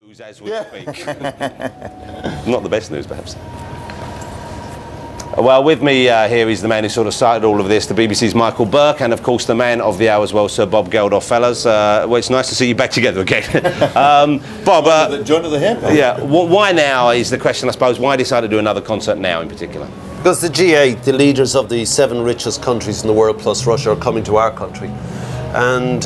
As we speak. Not the best news, perhaps. Well, with me here is the man who sort of started all of this, the BBC's Michael Buerk, and of course the man of the hour as well, Sir Bob Geldof. Fellas, well, it's nice to see you back together again. Bob, join of the hip. Yeah, why now is the question, I suppose. Why decide to do another concert now in particular? Because the G8, the leaders of the 7 richest countries in the world plus Russia, are coming to our country. And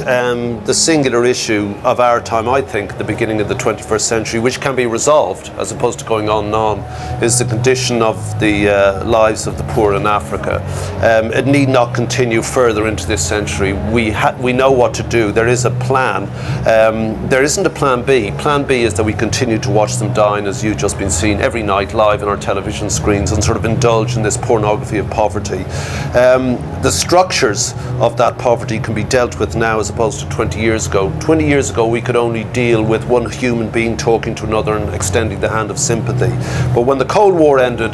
the singular issue of our time, I think, the beginning of the 21st century, which can be resolved as opposed to going on and on, is the condition of the lives of the poor in Africa. It need not continue further into this century. We know what to do. There is a plan. There isn't a plan B. Plan B is that we continue to watch them dine, as you've just been seeing every night live on our television screens, and sort of indulge in this pornography of poverty. The structures of that poverty can be dealt with now as opposed to 20 years ago. 20 years ago we could only deal with one human being talking to another and extending the hand of sympathy. But when the Cold War ended,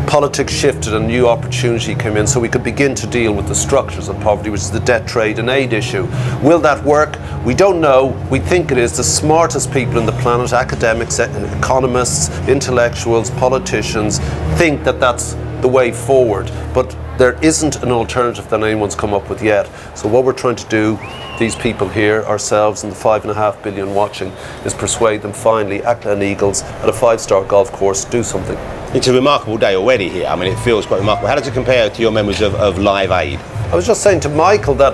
politics shifted and new opportunity came in, so we could begin to deal with the structures of poverty, which is the debt, trade and aid issue. Will that work? We don't know. We think it is. The smartest people on the planet, academics, economists, intellectuals, politicians, think that that's the way forward. But there isn't an alternative that anyone's come up with yet. So what we're trying to do, these people here, ourselves and the 5.5 billion watching, is persuade them finally at Gleneagles at a 5-star golf course, do something. It's a remarkable day already here. I mean, it feels quite remarkable. How does it compare to your memories of Live Aid? I was just saying to Michael that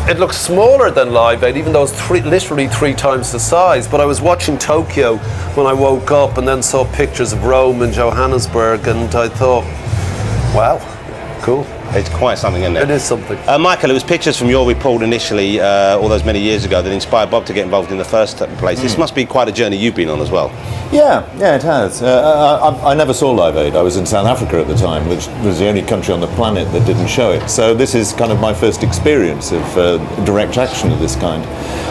it looks smaller than Live Aid, even though it's literally 3 times the size. But I was watching Tokyo when I woke up and then saw pictures of Rome and Johannesburg, and I thought, wow, cool. It's quite something, isn't it? It is something. Michael, it was pictures from your report initially, all those many years ago, that inspired Bob to get involved in the first place. This must be quite a journey you've been on as well. Yeah, it has. I never saw Live Aid. I was in South Africa at the time, which was the only country on the planet that didn't show it. So this is kind of my first experience of direct action of this kind.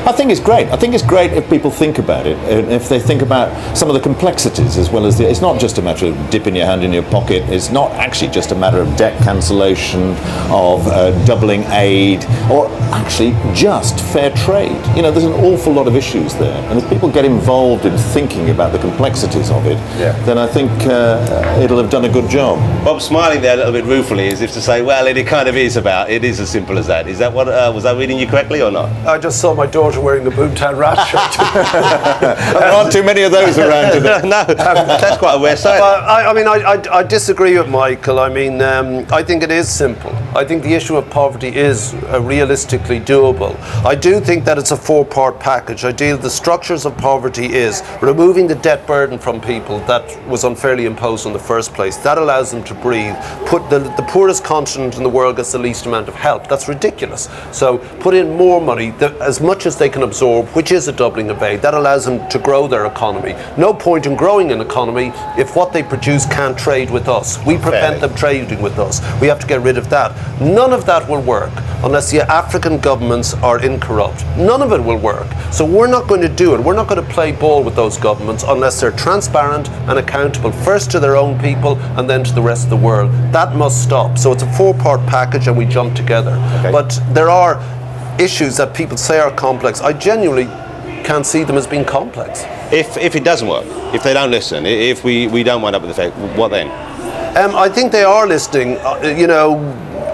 I think it's great. I think it's great if people think about it, and if they think about some of the complexities as well as it's not just a matter of dipping your hand in your pocket. It's not actually just a matter of debt cancellation, of doubling aid, or actually just fair trade. You know, there's an awful lot of issues there, and if people get involved in thinking about the complexities of it, then I think it'll have done a good job. Bob's smiling there a little bit ruefully, as if to say, well, it kind of is it is as simple as that. Is that what, was I reading you correctly or not? I just saw my daughter wearing a Boomtown Rat shirt. There aren't too many of those around today. No, that's quite a rare sight. I disagree with Michael. I mean, I think it is simple. I think the issue of poverty is realistically doable. I do think that it's a 4-part package. I deal the structures of poverty is removing the debt burden from people that was unfairly imposed in the first place. That allows them to breathe. Put the poorest continent in the world gets the least amount of help. That's ridiculous. So put in more money, as much as they can absorb, which is a doubling of aid. That allows them to grow their economy. No point in growing an economy if what they produce can't trade with us. We prevent them trading with us. We have to get rid of that. None of that will work unless the African governments are incorrupt. None of it will work. So we're not going to do it. We're not going to play ball with those governments unless they're transparent and accountable, first to their own people and then to the rest of the world. That must stop. So it's a 4-part package and we jump together. Okay. But there are issues that people say are complex. I genuinely can't see them as being complex. If it doesn't work, if they don't listen, if we don't wind up with the fact, what then? I think they are listening.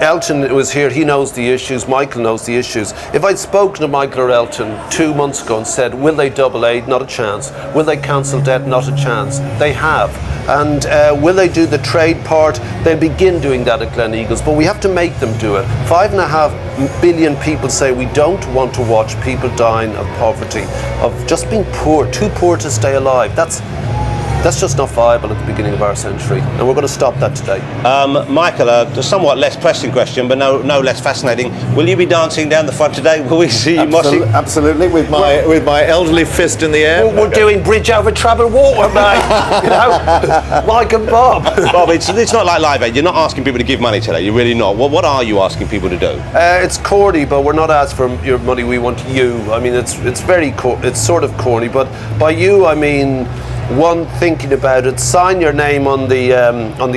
Elton was here, he knows the issues, Michael knows the issues. If I'd spoken to Michael or Elton 2 months ago and said, will they double aid? Not a chance. Will they cancel debt? Not a chance. They have. And will they do the trade part? They'll begin doing that at Gleneagles, but we have to make them do it. 5.5 billion people say we don't want to watch people dying of poverty, of just being poor, too poor to stay alive. That's just not viable at the beginning of our century, and we're going to stop that today. Michael, a somewhat less pressing question, but no less fascinating. Will you be dancing down the front today? Will we see you moshing? Absolutely, with my elderly fist in the air. We're doing bridge over troubled water, mate. You know, Mike and Bob. Bob, it's not like Live Aid. You're not asking people to give money today. You're really not. What are you asking people to do? It's corny, but we're not asking for your money. We want you. I mean, it's sort of corny, but by you I mean, one, thinking about it, sign your name on the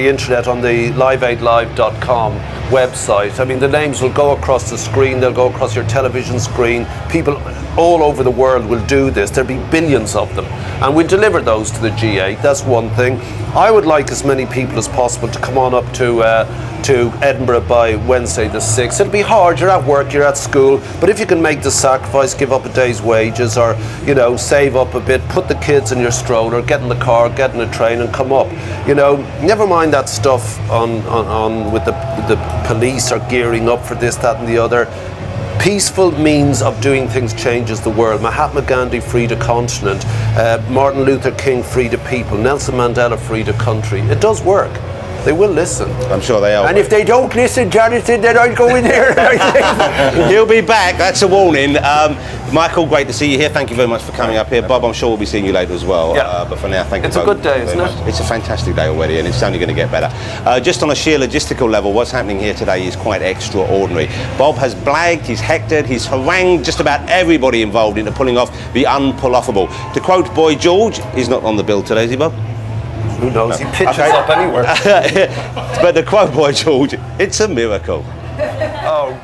internet, on the liveaidlive.com website. I mean, the names will go across the screen, they'll go across your television screen. People all over the world will do this. There'll be billions of them, and we'll deliver those to the G8. That's one thing. I would like as many people as possible to come on up to Edinburgh by Wednesday the 6th. It'll be hard, you're at work, you're at school, but if you can make the sacrifice, give up a day's wages, or save up a bit, put the kids in your stroller, get in the car, get in a train and come up. Never mind that stuff on with the police are gearing up for this, that and the other. Peaceful means of doing things changes the world. Mahatma Gandhi freed a continent, Martin Luther King freed a people, Nelson Mandela freed a country. It does work. They will listen. I'm sure they are. And if they don't listen, Jonathan, then I'll go in there. He'll be back, that's a warning. Michael, great to see you here. Thank you very much for coming up here. Bob, I'm sure we'll be seeing you later as well. Yeah. But for now, thank you both. It's a good day, isn't it? It's a fantastic day already, and it's only going to get better. Just on a sheer logistical level, what's happening here today is quite extraordinary. Bob has blagged, he's hectored, he's harangued just about everybody involved into pulling off the unpull-offable. To quote Boy George, he's not on the bill today, is he, Bob? Who knows? He pitches up anywhere. But to quote Boy George, it's a miracle. Oh.